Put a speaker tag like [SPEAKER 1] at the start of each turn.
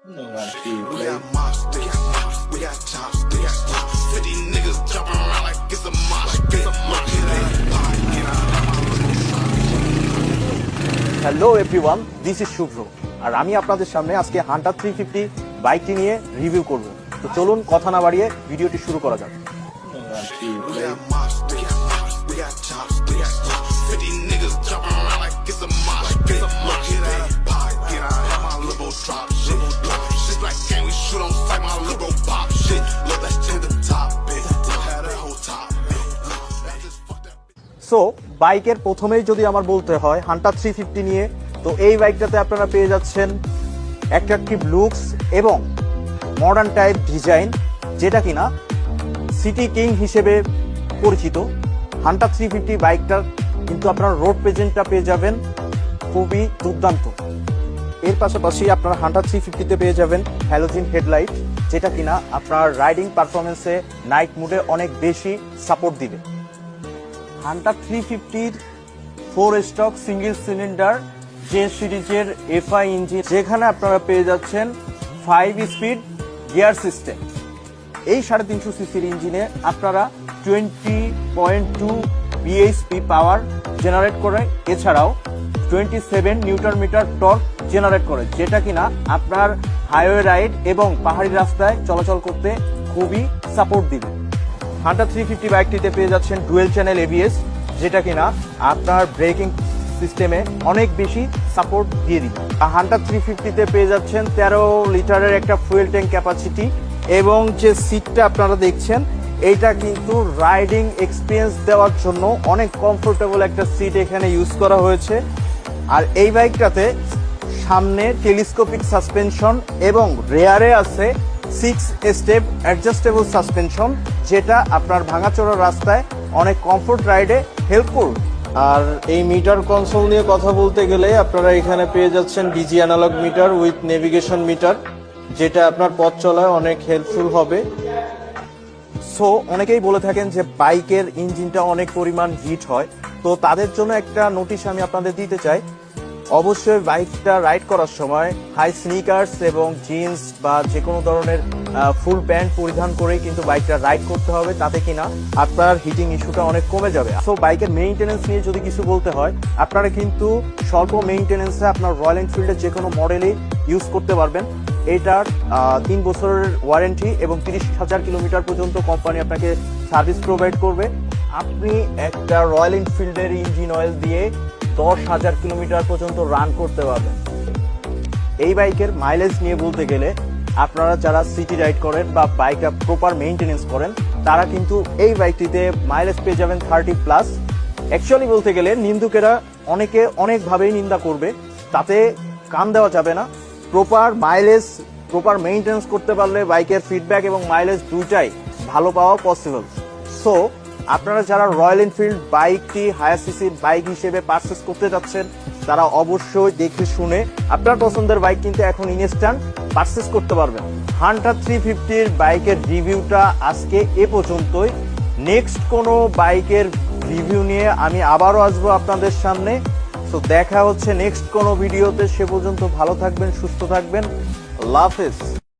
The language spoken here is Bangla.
[SPEAKER 1] No, man, she
[SPEAKER 2] We
[SPEAKER 1] play.
[SPEAKER 2] got mobsters, we got chopsticks. 50 niggas jumping around like it's a mosh pit.
[SPEAKER 3] Hello everyone, this is Shubhro. আর আমি আপনাদের সামনে আজকে হান্টার 350 বাইকটি নিয়ে রিভিউ করব। তো চলুন কথা না বাড়িয়ে ভিডিওটি শুরু করা যাক।
[SPEAKER 1] No, man, she
[SPEAKER 2] We
[SPEAKER 1] play.
[SPEAKER 2] got mobsters, we got chopsticks. 50 niggas jumping around like it's a mosh pit. Look at that pocket, I have my little drop shit. Shit like gang, we shoot on sight, my little pop shit. Look, that's in the top, bitch. Had that whole top, bitch.
[SPEAKER 3] So বাইকের প্রথমেই যদি আমার বলতে হয় হান্টার 350 নিয়ে, তো এই বাইকটাতে আপনারা পেয়ে যাচ্ছেন অ্যাট্রাকটিভ লুকস এবং মডার্ন টাইপ ডিজাইন, যেটা কিনা সিটি কিং হিসেবে পরিচিত। হান্টার 350 বাইকটার কিন্তু আপনারা রোড প্রেজেন্টটা পেয়ে যাবেন খুবই দুর্দান্ত। এর পাশাপাশি আপনারা হান্টার 350-তে পেয়ে যাবেন হ্যালোজিন হেডলাইট, যেটা কিনা আপনার রাইডিং পারফরমেন্সে নাইট মুডে অনেক বেশি সাপোর্ট দিবে। হান্টার 350-র 4 স্ট্রোক সিঙ্গেল সিলিন্ডার জে সিরিজের এফআই ইঞ্জিন, যেখানে আপনারা পেয়ে যাচ্ছেন 5 স্পিড গিয়ার সিস্টেম। এই 350 সিসির ইঞ্জিনে আপনারা 20.2 বিএইচপি পাওয়ার জেনারেট করে, এছাড়াও 27 নিউটন মিটার টর্ক জেনারেট করে, যেটা কিনা আপনার হাইওয়ে রাইড এবং পাহাড়ি রাস্তায় চলাচল করতে খুবই সাপোর্ট দিবে। হান্টার 350 বাইকটিতে পেয়ে যাচ্ছেন ডুয়েল চ্যানেল এবিএস, যেটা কিনা আপনার ব্রেকিং সিস্টেমে অনেক বেশি সাপোর্ট দিয়ে দিবে। হান্টার 350-তে পেয়ে যাচ্ছেন 13 লিটারের একটা ফুয়েল ট্যাঙ্ক ক্যাপাসিটি, এবং যে সিটটা আপনারা দেখছেন এইটা কিন্তু রাইডিং এক্সপিরিয়েন্স দেওয়ার জন্য অনেক কমফোর্টেবল একটা সিট এখানে ইউজ করা হয়েছে। আর এই বাইকটাতে সামনে টেলিস্কোপিক সাসপেনশন এবং রেয়ারে আছে 6 স্টেপ অ্যাডজাস্টেবল সাসপেনশন, যেটা আপনার ভাঙাচোরা রাস্তায় অনেক কমফোর্ট রাইডে হেল্প করবে। আর এই মিটার কনসোল নিয়ে কথা বলতে গেলে আপনারা এখানে পেয়ে যাচ্ছেন digi analog meter with navigation meter, যেটা আপনার পথ চলায় অনেক হেল্পফুল হবে। সো অনেকেই বলে থাকেন যে বাইকের ইঞ্জিনটা অনেক পরিমাণ হিট হয়, তো তাদের জন্য একটা নোটিশ আমি আপনাদের দিতে চাই। অবশ্যই বাইকটা রাইড করার সময় হাই স্নিকার্স এবং জিন্স বা যে কোনো ধরনের ফুল প্যান্ট পরিধান করেই কিন্তু বাইকটা রাইড করতে হবে, তাতে কিনা আপনার হিটিং ইস্যুটা অনেক কমে যাবে। সো বাইকের মেইনটেনেন্স নিয়ে যদি কিছু বলতে হয়, আপনারা কিন্তু স্বল্প মেইনটেনেন্সে আপনার রয়্যাল এনফিল্ডের যে কোনো মডেলেই ইউজ করতে পারবেন। এটার 3 বছরের ওয়ারেন্টি এবং 30,000 কিলোমিটার পর্যন্ত কোম্পানি আপনাকে সার্ভিস প্রোভাইড করবে। আপনি একটা রয়্যাল এনফিল্ডের ইঞ্জিন অয়েল দিয়ে 10,000 কিলোমিটার পর্যন্ত রান করতে পারবেন। এই বাইকের মাইলেজ নিয়ে বলতে গেলে আপনারা যারা সিটি রাইড করেন বা বাইকটা প্রপার মেইনটেনেন্স করেন, তারা কিন্তু এই বাইকটিতে মাইলেজ পেয়ে যাবেন 30+। অ্যাকচুয়ালি বলতে গেলে নিন্দুকেরা অনেকে অনেকভাবেই নিন্দা করবে, তাতে কান দেওয়া যাবে না। প্রপার মাইলেজ, প্রপার মেইনটেনেন্স করতে পারলে বাইকের ফিডব্যাক এবং মাইলেজ দুইটাই ভালো পাওয়া পসিবল। সো আপনারা যারা রয়্যাল এনফিল্ড বাইকটি হায়ার সিসির বাইক হিসেবে পারচেস করতে যাচ্ছেন, তারা অবশ্যই দেখে শুনে আপনার পছন্দের বাইক কিন্তু এখন ইনস্ট্যান্ট পারচেস করতে পারবেন। হান্টার 350-র বাইকের রিভিউটা আজকে এ পর্যন্তই। নেক্সট কোনো বাইকের রিভিউ নিয়ে আমি আবারও আসবো আপনাদের সামনে। তো দেখা হচ্ছে নেক্সট কোনো ভিডিওতে। সে পর্যন্ত ভালো থাকবেন, সুস্থ থাকবেন। আল্লাহ হাফেজ।